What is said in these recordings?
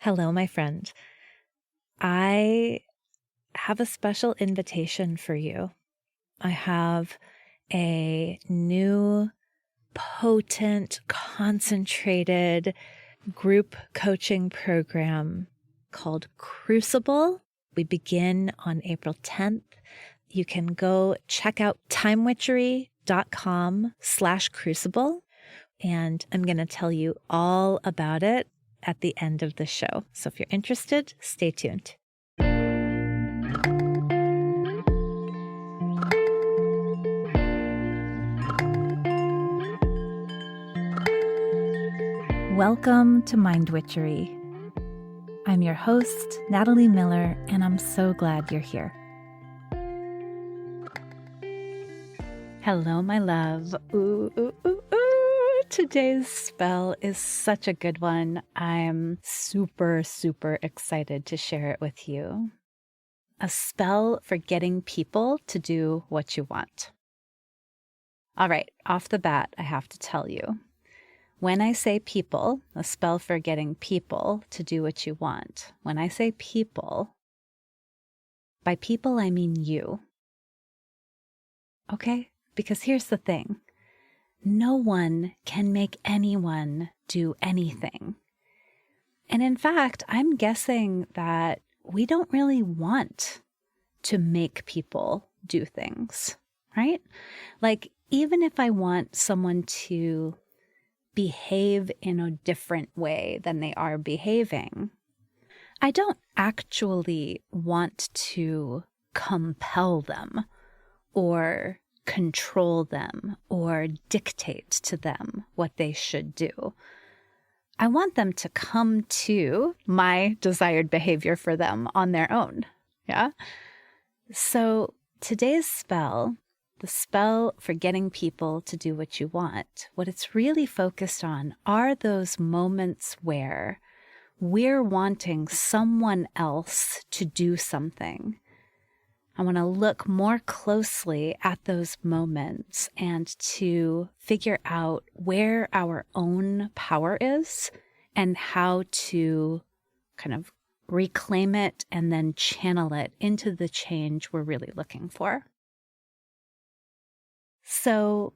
Hello, my friend. I have a special invitation for you. I have a new, potent, concentrated group coaching program called Crucible. We begin on April 10th. You can go check out timewitchery.com/crucible, and I'm going to tell you all about it at the end of the show. So if you're interested, stay tuned. Welcome to Mind Witchery. I'm your host, Natalie Miller, and I'm so glad you're here. Hello, my love. Ooh, ooh, ooh, ooh. Today's spell is such a good one. I'm super, super excited to share it with you. A spell for getting people to do what you want. All right, off the bat, I have to tell you. When I say people, a spell for getting people to do what you want. When I say people, by people I mean you. Okay? Because here's the thing. No one can make anyone do anything. And in fact, I'm guessing that we don't really want to make people do things, right? Like, even if I want someone to behave in a different way than they are behaving, I don't actually want to compel them or control them or dictate to them what they should do. I want them to come to my desired behavior for them on their own. Yeah. So today's spell, the spell for getting people to do what you want, what it's really focused on are those moments where we're wanting someone else to do something. I want to look more closely at those moments and to figure out where our own power is and how to kind of reclaim it and then channel it into the change we're really looking for. So,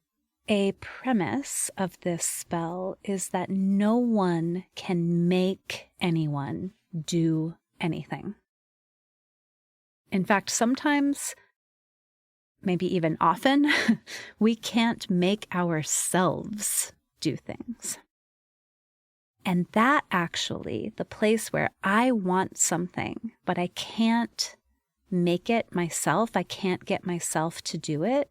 a premise of this spell is that no one can make anyone do anything. In fact, sometimes, maybe even often, we can't make ourselves do things. And that actually, the place where I want something, but I can't make it myself, I can't get myself to do it,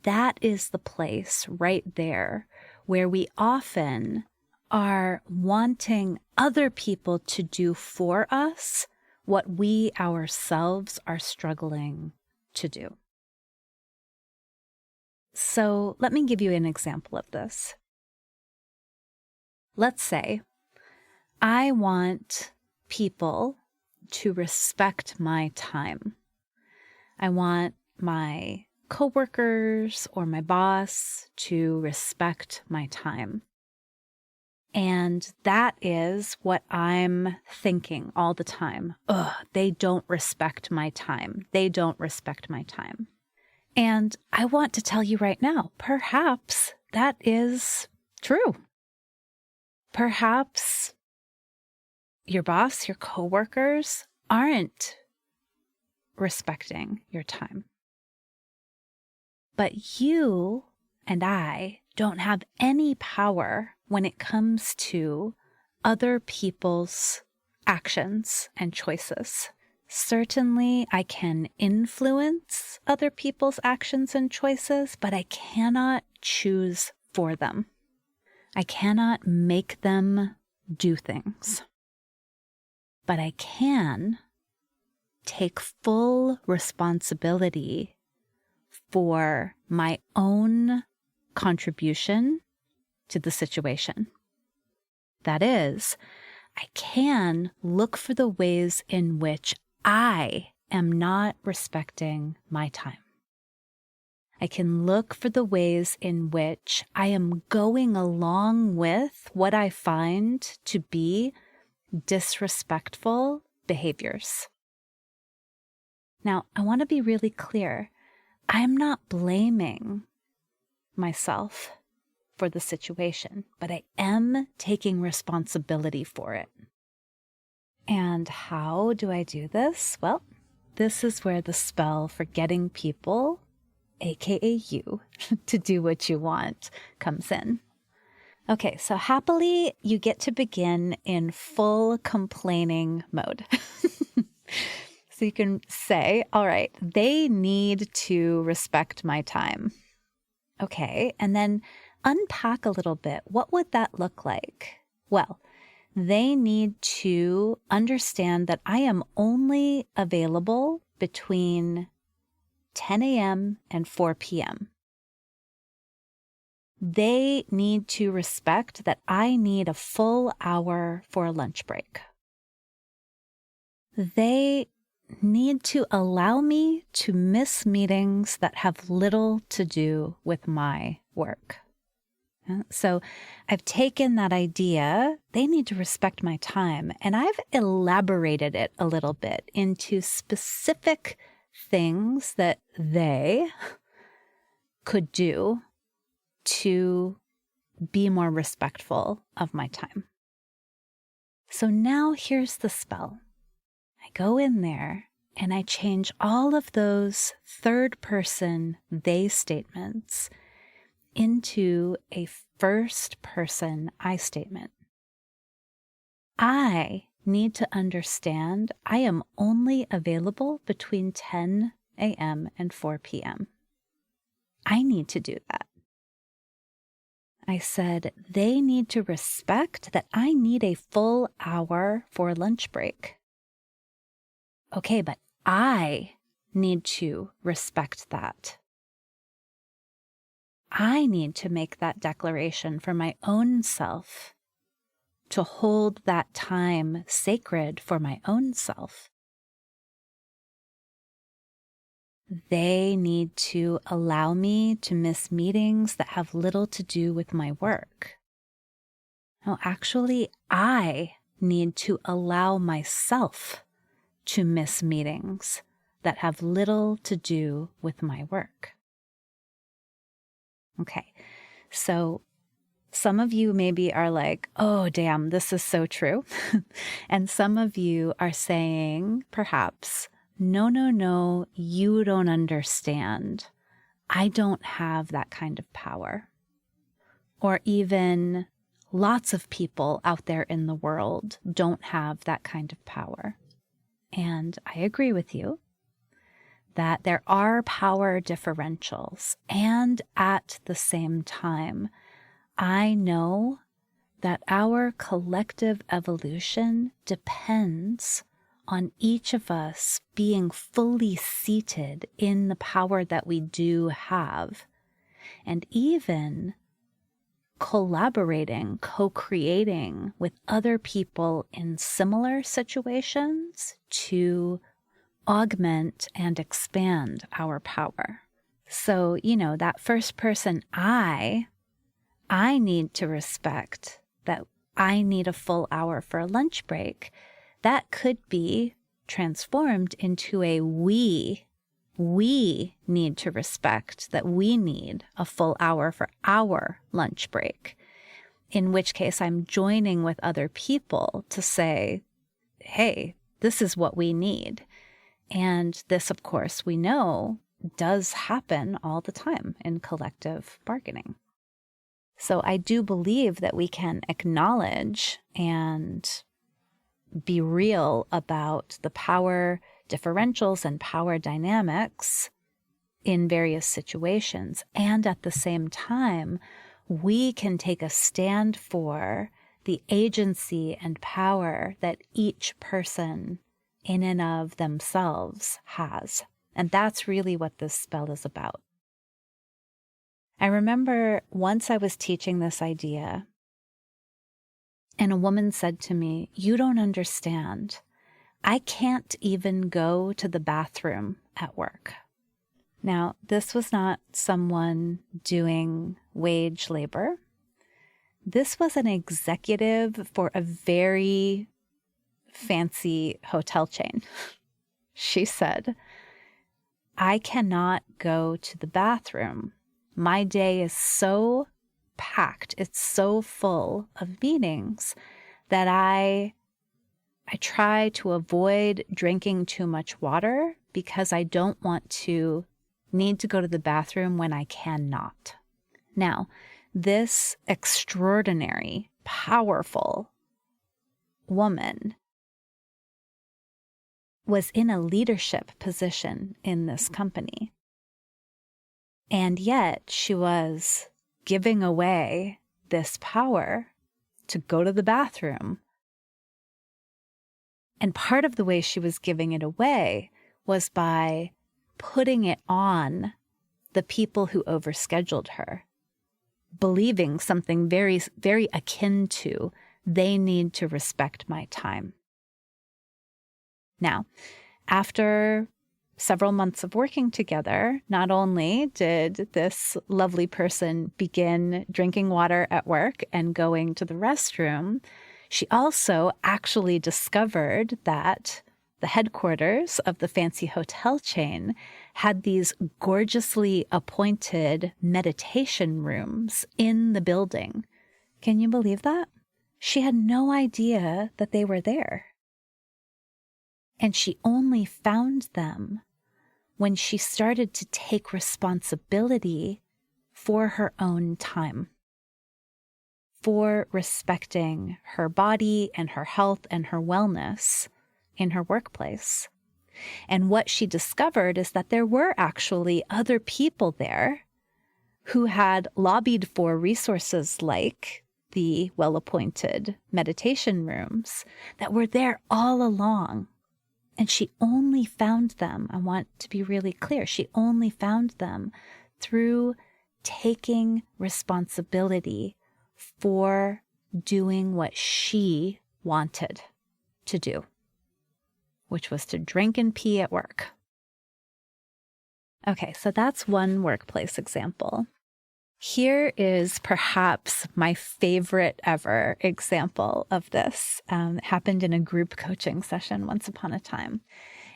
that is the place right there where we often are wanting other people to do for us what we ourselves are struggling to do. So let me give you an example of this. Let's say I want people to respect my time. I want my coworkers or my boss to respect my time. And that is what I'm thinking all the time. Ugh, they don't respect my time. They don't respect my time. And I want to tell you right now, perhaps that is true. Perhaps your boss, your coworkers aren't respecting your time. But you and I don't have any power when it comes to other people's actions and choices. Certainly, I can influence other people's actions and choices, but I cannot choose for them. I cannot make them do things. But I can take full responsibility for my own contribution to the situation. That is, I can look for the ways in which I am not respecting my time. I can look for the ways in which I am going along with what I find to be disrespectful behaviors. Now, I want to be really clear. I'm not blaming myself for the situation, but I am taking responsibility for it. And how do I do this? Well, this is where the spell for getting people, aka you, to do what you want comes in. Okay, so happily, you get to begin in full complaining mode. So you can say, all right, they need to respect my time. Okay, and then unpack a little bit. What would that look like? Well, they need to understand that I am only available between 10 a.m. and 4 p.m. They need to respect that I need a full hour for a lunch break. They need to allow me to miss meetings that have little to do with my work. So I've taken that idea, they need to respect my time, and I've elaborated it a little bit into specific things that they could do to be more respectful of my time. So now here's the spell. I go in there and I change all of those third-person they statements into a first-person I statement. I need to understand I am only available between 10 a.m. and 4 p.m. I need to do that. I said they need to respect that I need a full hour for lunch break. Okay, but I need to respect that. I need to make that declaration for my own self, to hold that time sacred for my own self. They need to allow me to miss meetings that have little to do with my work. No, actually, I need to allow myself to miss meetings that have little to do with my work. Okay, so some of you maybe are like, oh, damn, this is so true. And some of you are saying, perhaps, no, you don't understand. I don't have that kind of power. Or even lots of people out there in the world don't have that kind of power. And I agree with you that there are power differentials. And at the same time, I know that our collective evolution depends on each of us being fully seated in the power that we do have, and even collaborating, co-creating with other people in similar situations to augment and expand our power. So, that first person I need to respect that I need a full hour for a lunch break. That could be transformed into a we need to respect that we need a full hour for our lunch break. In which case I'm joining with other people to say, hey, this is what we need. And this, of course, we know does happen all the time in collective bargaining. So I do believe that we can acknowledge and be real about the power differentials and power dynamics in various situations. And at the same time, we can take a stand for the agency and power that each person in and of themselves has. And that's really what this spell is about. I remember once I was teaching this idea, and a woman said to me, "You don't understand. I can't even go to the bathroom at work." Now, this was not someone doing wage labor. This was an executive for a very fancy hotel chain. She said, I cannot go to the bathroom. My day is so packed. It's so full of meetings that I try to avoid drinking too much water because I don't want to need to go to the bathroom when I cannot. Now, this extraordinary, powerful woman was in a leadership position in this company. And yet she was giving away this power to go to the bathroom. And part of the way she was giving it away was by putting it on the people who overscheduled her, believing something very, very akin to, they need to respect my time. Now, after several months of working together, not only did this lovely person begin drinking water at work and going to the restroom, she also actually discovered that the headquarters of the fancy hotel chain had these gorgeously appointed meditation rooms in the building. Can you believe that? She had no idea that they were there. And she only found them when she started to take responsibility for her own time, for respecting her body and her health and her wellness in her workplace. And what she discovered is that there were actually other people there who had lobbied for resources like the well-appointed meditation rooms that were there all along. And she only found them, I want to be really clear, she only found them through taking responsibility for doing what she wanted to do, which was to drink and pee at work. Okay, so that's one workplace example. Here is perhaps my favorite ever example of this. It happened in a group coaching session once upon a time.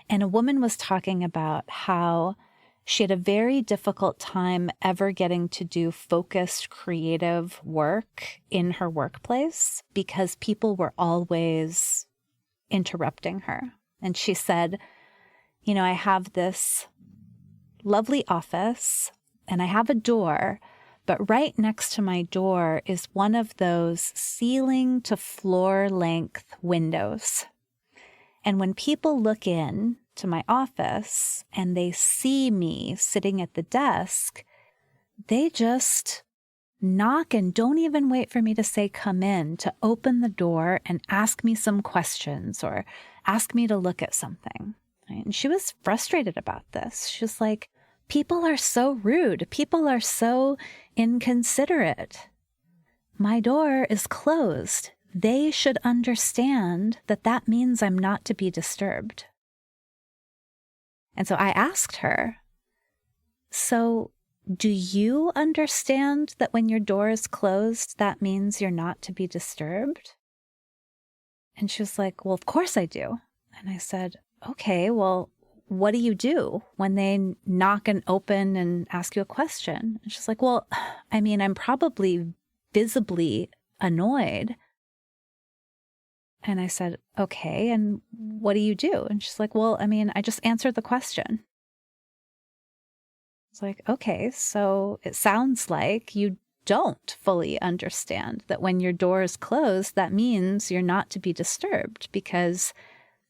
And a woman was talking about how she had a very difficult time ever getting to do focused creative work in her workplace because people were always interrupting her. And she said, you know, I have this lovely office and I have a door, but right next to my door is one of those ceiling to floor length windows. And when people look in to my office and they see me sitting at the desk, they just knock and don't even wait for me to say come in, to open the door and ask me some questions or ask me to look at something. And she was frustrated about this. She was like, people are so rude. People are so inconsiderate. My door is closed. They should understand that that means I'm not to be disturbed. And so I asked her, so do you understand that when your door is closed, that means you're not to be disturbed? And she was like, well, of course I do. And I said, okay, well, what do you do when they knock and open and ask you a question? And she's like, well, I mean, I'm probably visibly annoyed. And I said, okay, and what do you do? And she's like, well, I mean, I just answered the question. It's like, okay, so it sounds like you don't fully understand that when your door is closed, that means you're not to be disturbed because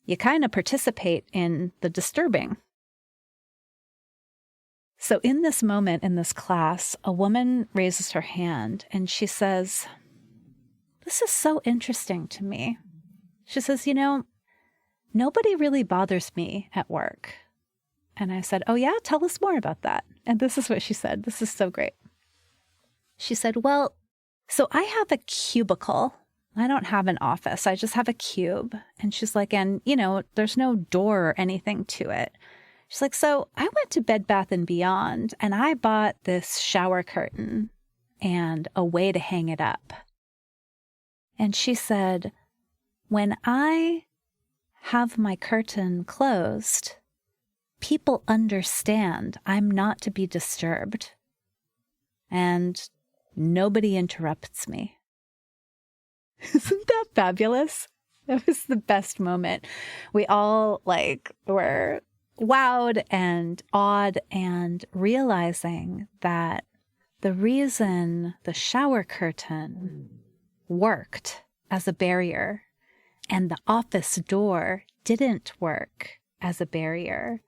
you kind of participate in the disturbing. So in this moment in this class, a woman raises her hand and she says, this is so interesting to me. She says, you know, nobody really bothers me at work. And I said, oh yeah, tell us more about that. And this is what she said. This is so great. She said, well, so I have a cubicle. I don't have an office. I just have a cube. And she's like, and, you know, there's no door or anything to it. She's like, so I went to Bed Bath & Beyond and I bought this shower curtain and a way to hang it up. And she said, when I have my curtain closed, people understand I'm not to be disturbed, and nobody interrupts me. Isn't that fabulous? That was the best moment. We all were wowed and awed and realizing that the reason the shower curtain worked as a barrier and the office door didn't work as a barrier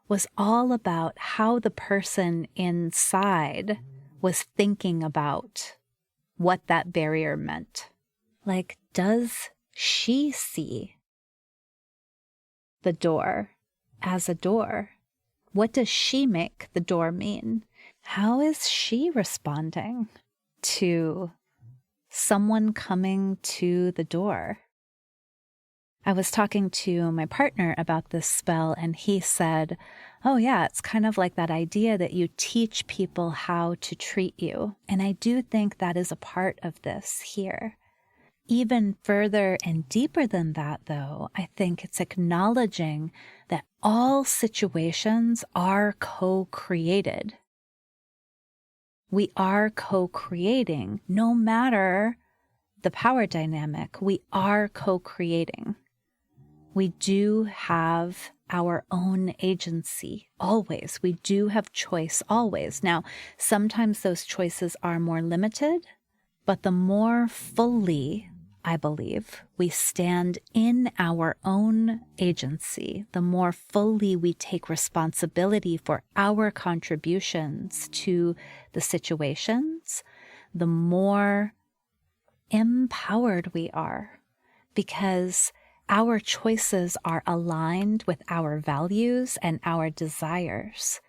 was all about how the person inside was thinking about what that barrier meant. Like, does she see the door as a door? What does she make the door mean? How is she responding to someone coming to the door? I was talking to my partner about this spell, and he said, oh yeah, it's kind of like that idea that you teach people how to treat you. And I do think that is a part of this here. Even further and deeper than that, though, I think it's acknowledging that all situations are co-created. We are co-creating. No matter the power dynamic, we are co-creating. We do have our own agency, always. We do have choice, always. Now, sometimes those choices are more limited, but the more fully, I believe, we stand in our own agency, the more fully we take responsibility for our contributions to the situations, the more empowered we are, because our choices are aligned with our values and our desires.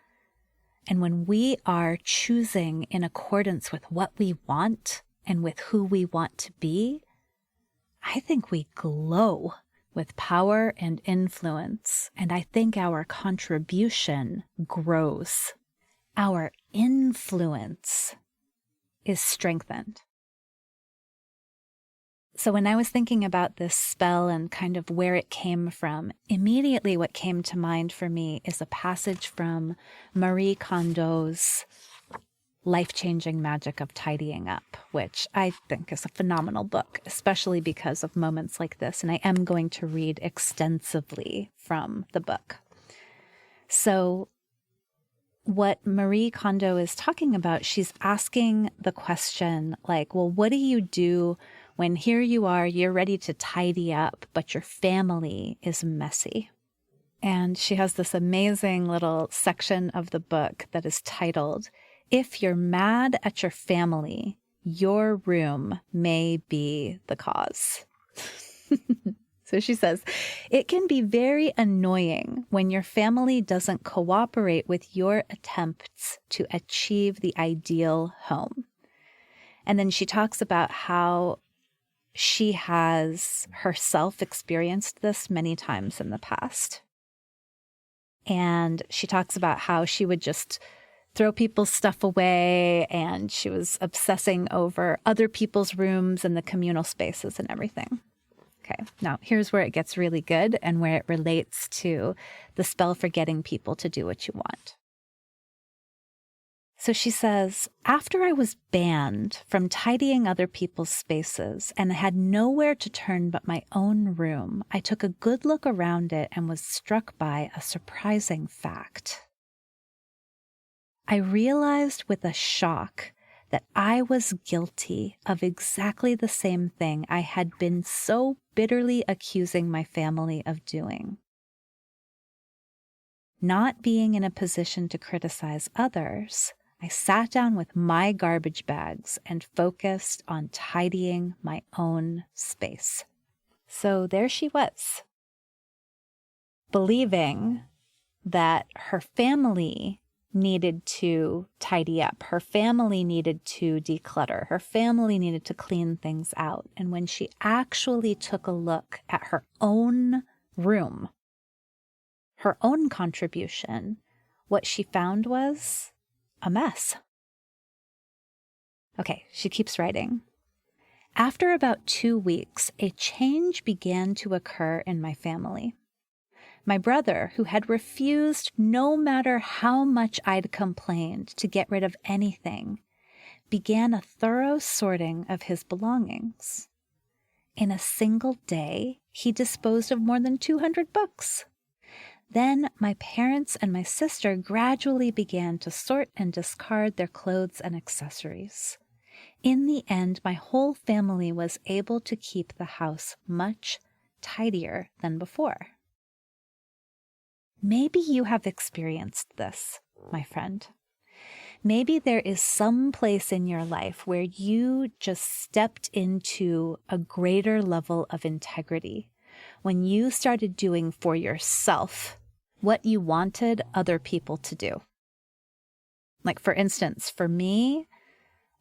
And when we are choosing in accordance with what we want and with who we want to be, I think we glow with power and influence, and I think our contribution grows. Our influence is strengthened. So when I was thinking about this spell and kind of where it came from, immediately what came to mind for me is a passage from Marie Kondo's Life-Changing Magic of Tidying Up, which I think is a phenomenal book, especially because of moments like this. And I am going to read extensively from the book. So what Marie Kondo is talking about, she's asking the question like, well, what do you do when here you are, you're ready to tidy up, but your family is messy? And she has this amazing little section of the book that is titled, If You're Mad at Your Family, Your Room May Be the Cause. So she says, it can be very annoying when your family doesn't cooperate with your attempts to achieve the ideal home. And then she talks about how she has herself experienced this many times in the past. And she talks about how she would just throw people's stuff away, and she was obsessing over other people's rooms and the communal spaces and everything. Okay, now here's where it gets really good and where it relates to the spell for getting people to do what you want. So she says, after I was banned from tidying other people's spaces and had nowhere to turn but my own room, I took a good look around it and was struck by a surprising fact. I realized with a shock that I was guilty of exactly the same thing I had been so bitterly accusing my family of doing. Not being in a position to criticize others, I sat down with my garbage bags and focused on tidying my own space. So there she was, believing that her family needed to tidy up. Her family needed to declutter. Her family needed to clean things out. And when she actually took a look at her own room, her own contribution, what she found was a mess. Okay, she keeps writing. After about 2 weeks, a change began to occur in my family. My brother, who had refused no matter how much I'd complained to get rid of anything, began a thorough sorting of his belongings. In a single day, he disposed of more than 200 books. Then my parents and my sister gradually began to sort and discard their clothes and accessories. In the end, my whole family was able to keep the house much tidier than before. Maybe you have experienced this, my friend. Maybe there is some place in your life where you just stepped into a greater level of integrity when you started doing for yourself what you wanted other people to do. Like, for instance, for me,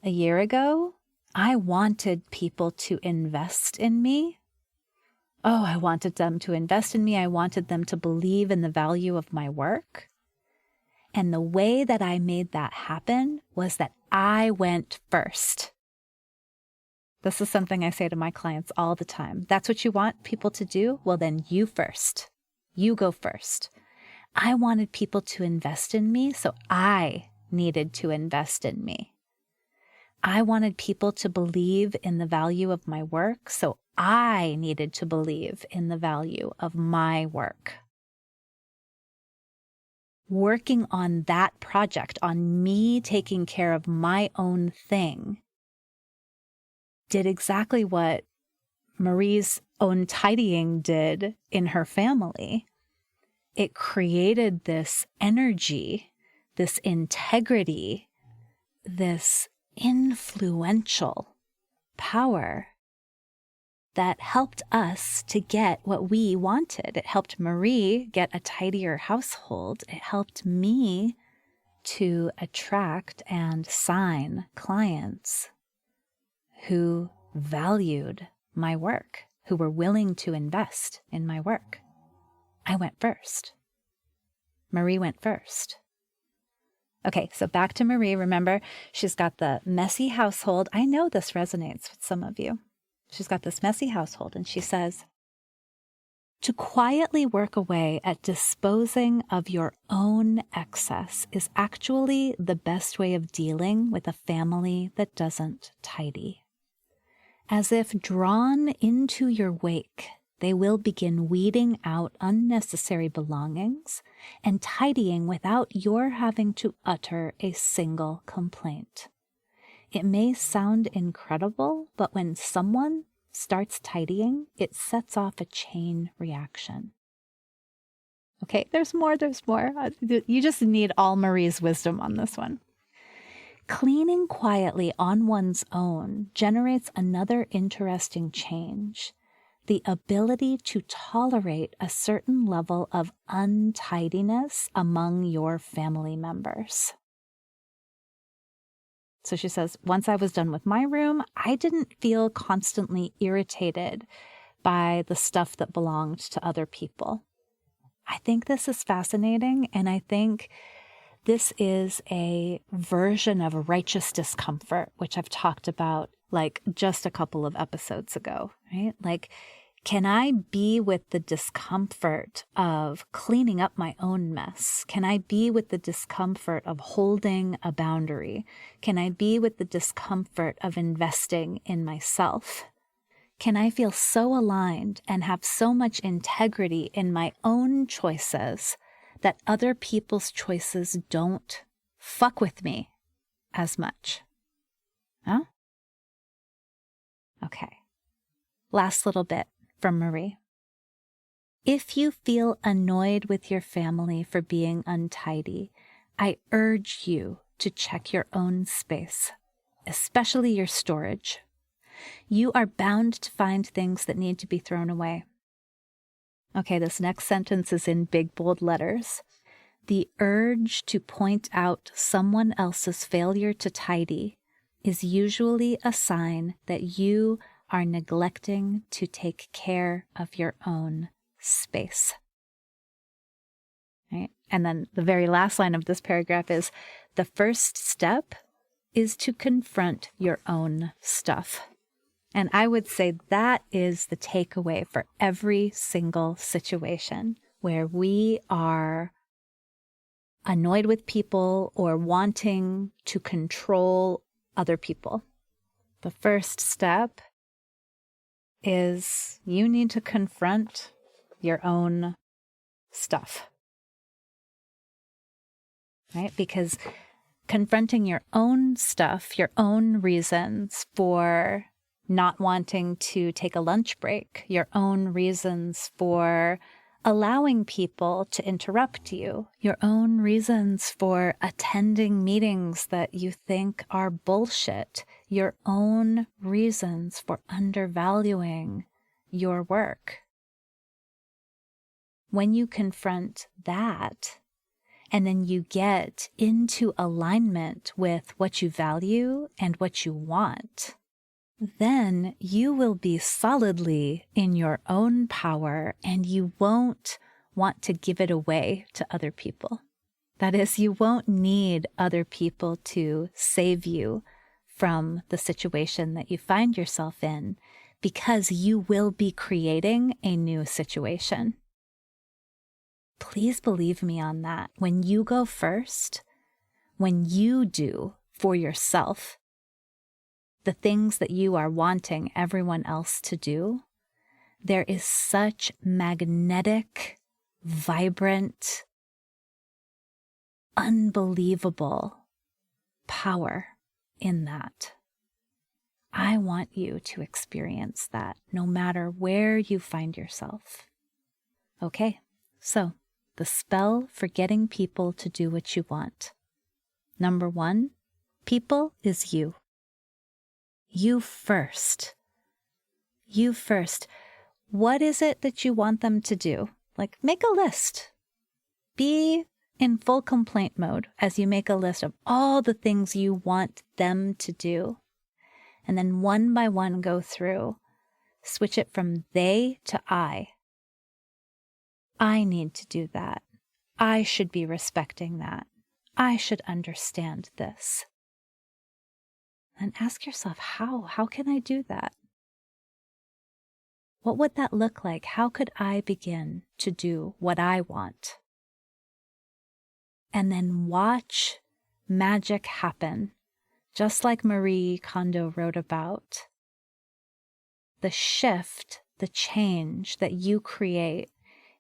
a year ago, I wanted people to invest in me. Oh, I wanted them to invest in me. I wanted them to believe in the value of my work. And the way that I made that happen was that I went first. This is something I say to my clients all the time. That's what you want people to do? Well, then you first. You go first. I wanted people to invest in me, so I needed to invest in me. I wanted people to believe in the value of my work, so I needed to believe in the value of my work. Working on that project, on me taking care of my own thing, did exactly what Marie's own tidying did in her family. It created this energy, this integrity, this influential power that helped us to get what we wanted. It helped Marie get a tidier household. It helped me to attract and sign clients who valued my work, who were willing to invest in my work. I went first. Marie went first. Okay, so back to Marie. Remember, she's got the messy household. I know this resonates with some of you. She's got this messy household, and she says, to quietly work away at disposing of your own excess is actually the best way of dealing with a family that doesn't tidy. As if drawn into your wake, they will begin weeding out unnecessary belongings and tidying without your having to utter a single complaint. It may sound incredible, but when someone starts tidying, it sets off a chain reaction. Okay, there's more. You just need all Marie's wisdom on this one. Cleaning quietly on one's own generates another interesting change: the ability to tolerate a certain level of untidiness among your family members. So she says, once I was done with my room, I didn't feel constantly irritated by the stuff that belonged to other people. I think this is fascinating, and I think this is a version of righteous discomfort, which I've talked about like just a couple of episodes ago, right? Like, can I be with the discomfort of cleaning up my own mess? Can I be with the discomfort of holding a boundary? Can I be with the discomfort of investing in myself? Can I feel so aligned and have so much integrity in my own choices that other people's choices don't fuck with me as much? Huh? Okay. Last little bit from Marie. If you feel annoyed with your family for being untidy, I urge you to check your own space, especially your storage. You are bound to find things that need to be thrown away. Okay, this next sentence is in big, bold letters. The urge to point out someone else's failure to tidy is usually a sign that you are neglecting to take care of your own space. Right? And then the very last line of this paragraph is, the first step is to confront your own stuff. And I would say that is the takeaway for every single situation where we are annoyed with people or wanting to control other people. The first step is you need to confront your own stuff, right? Because confronting your own stuff, your own reasons for not wanting to take a lunch break, your own reasons for allowing people to interrupt you, your own reasons for attending meetings that you think are bullshit, your own reasons for undervaluing your work. When you confront that, and then you get into alignment with what you value and what you want, then you will be solidly in your own power and you won't want to give it away to other people. That is, you won't need other people to save you from the situation that you find yourself in, because you will be creating a new situation. Please believe me on that. When you go first, when you do for yourself the things that you are wanting everyone else to do, there is such magnetic, vibrant, unbelievable power in that. I want you to experience that no matter where you find yourself. Okay, so the spell for getting people to do what you want. Number 1, people is you. You first. You first. What is it that you want them to do? Like, make a list. Be in full complaint mode as you make a list of all the things you want them to do. And then one by one go through. Switch it from they to I. I need to do that. I should be respecting that. I should understand this. And ask yourself, how can I do that? What would that look like? How could I begin to do what I want? And then watch magic happen, just like Marie Kondo wrote about. The shift, the change that you create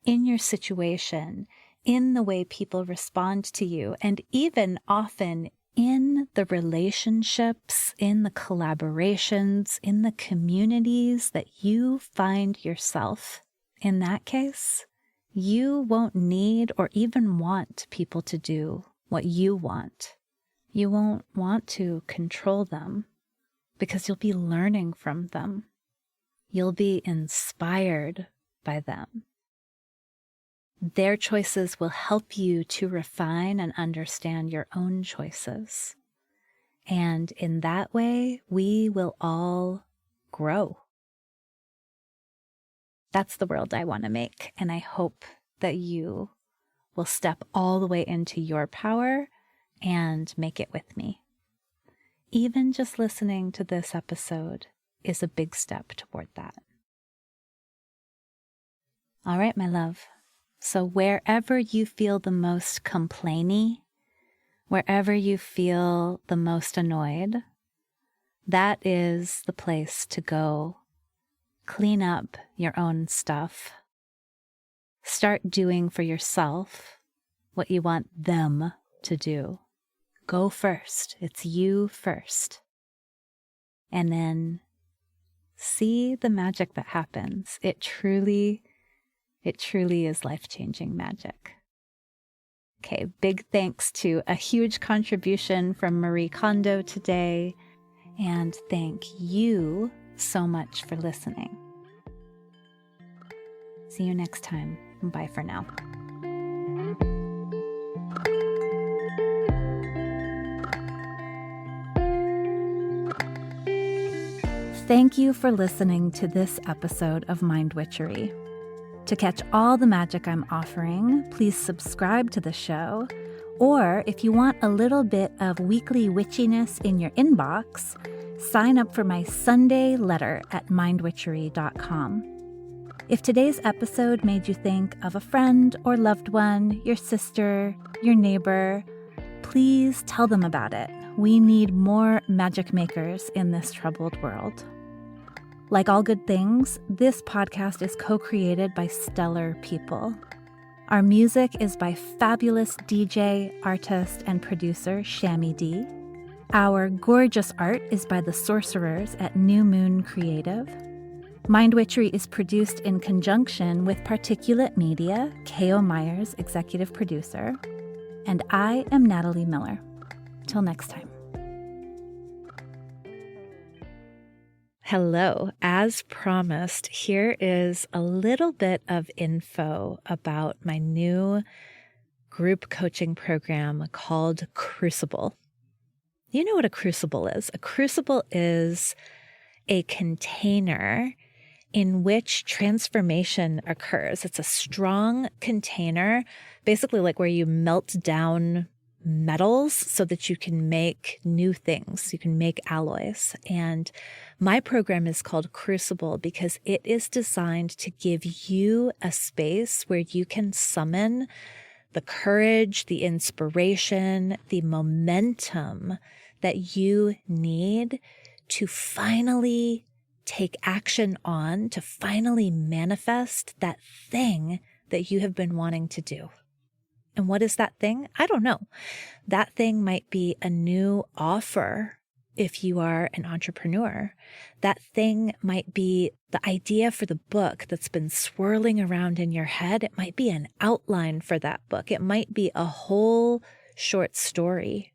in your situation, in the way people respond to you, and even often in the relationships, in the collaborations, in the communities that you find yourself. In that case, you won't need or even want people to do what you want. You won't want to control them because you'll be learning from them. You'll be inspired by them. Their choices will help you to refine and understand your own choices. And in that way, we will all grow. That's the world I want to make. And I hope that you will step all the way into your power and make it with me. Even just listening to this episode is a big step toward that. All right, my love. So wherever you feel the most complainy, wherever you feel the most annoyed, that is the place to go. Clean up your own stuff. Start doing for yourself what you want them to do. Go first. It's you first. And then see the magic that happens. It truly is life-changing magic. Okay, big thanks to a huge contribution from Marie Kondo today. And thank you so much for listening. See you next time. Bye for now. Thank you for listening to this episode of Mind Witchery. To catch all the magic I'm offering, please subscribe to the show. Or if you want a little bit of weekly witchiness in your inbox, sign up for my Sunday letter at mindwitchery.com. If today's episode made you think of a friend or loved one, your sister, your neighbor, please tell them about it. We need more magic makers in this troubled world. Like all good things, this podcast is co-created by stellar people. Our music is by fabulous DJ, artist, and producer Shammy D. Our gorgeous art is by the sorcerers at New Moon Creative. Mind Witchery is produced in conjunction with Particulate Media, K.O. Myers, executive producer. And I am Natalie Miller. Till next time. Hello. As promised, here is a little bit of info about my new group coaching program called Crucible. You know what a crucible is? A crucible is a container in which transformation occurs. It's a strong container, basically like where you melt down metals so that you can make new things. You can make alloys. And my program is called Crucible because it is designed to give you a space where you can summon the courage, the inspiration, the momentum that you need to finally take action on, to finally manifest that thing that you have been wanting to do. And what is that thing? I don't know. That thing might be a new offer if you are an entrepreneur. That thing might be the idea for the book that's been swirling around in your head. It might be an outline for that book. It might be a whole short story.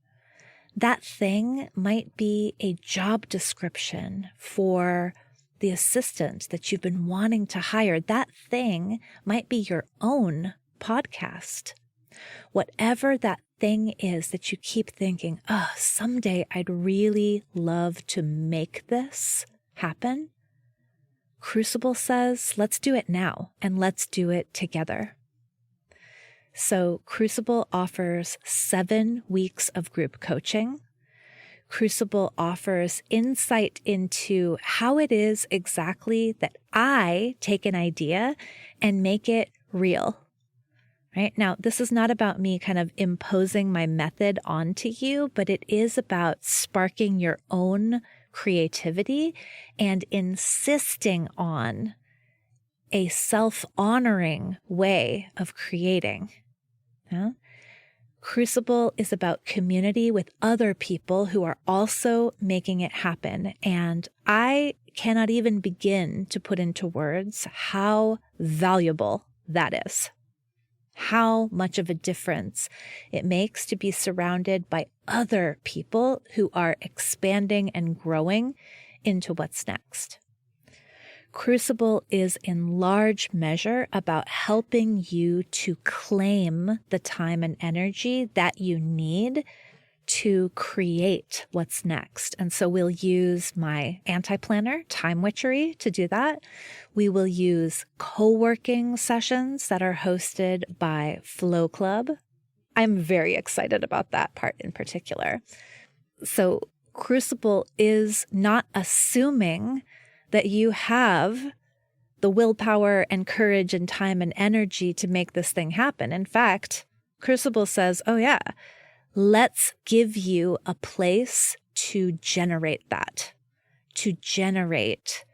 That thing might be a job description for the assistant that you've been wanting to hire. That thing might be your own podcast. Whatever that thing is that you keep thinking, oh, someday I'd really love to make this happen. Crucible says, let's do it now and let's do it together. So Crucible offers 7 weeks of group coaching. Crucible offers insight into how it is exactly that I take an idea and make it real. Right? Now, this is not about me kind of imposing my method onto you, but it is about sparking your own creativity and insisting on a self-honoring way of creating. Yeah? Crucible is about community with other people who are also making it happen. And I cannot even begin to put into words how valuable that is. How much of a difference it makes to be surrounded by other people who are expanding and growing into what's next. Crucible is in large measure about helping you to claim the time and energy that you need to create what's next. And so we'll use my anti-planner, Time Witchery, to do that. We will use co-working sessions that are hosted by Flow Club. I'm very excited about that part in particular. So Crucible is not assuming that you have the willpower and courage and time and energy to make this thing happen. In fact, Crucible says, oh yeah, let's give you a place to generate that, to generate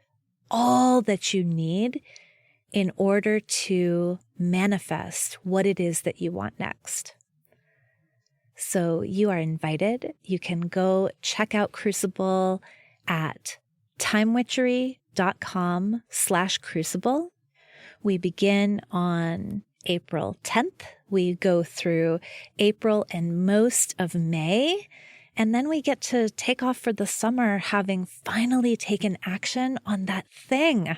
all that you need in order to manifest what it is that you want next. So you are invited. You can go check out Crucible at timewitchery.com/crucible. We begin on April 10th. We go through April and most of May, and then we get to take off for the summer having finally taken action on that thing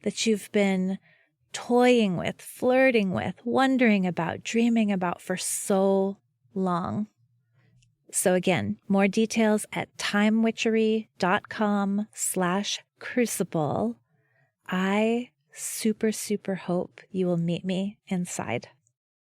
that you've been toying with, flirting with, wondering about, dreaming about for so long. So again, more details at timewitchery.com/crucible. I super hope you will meet me inside.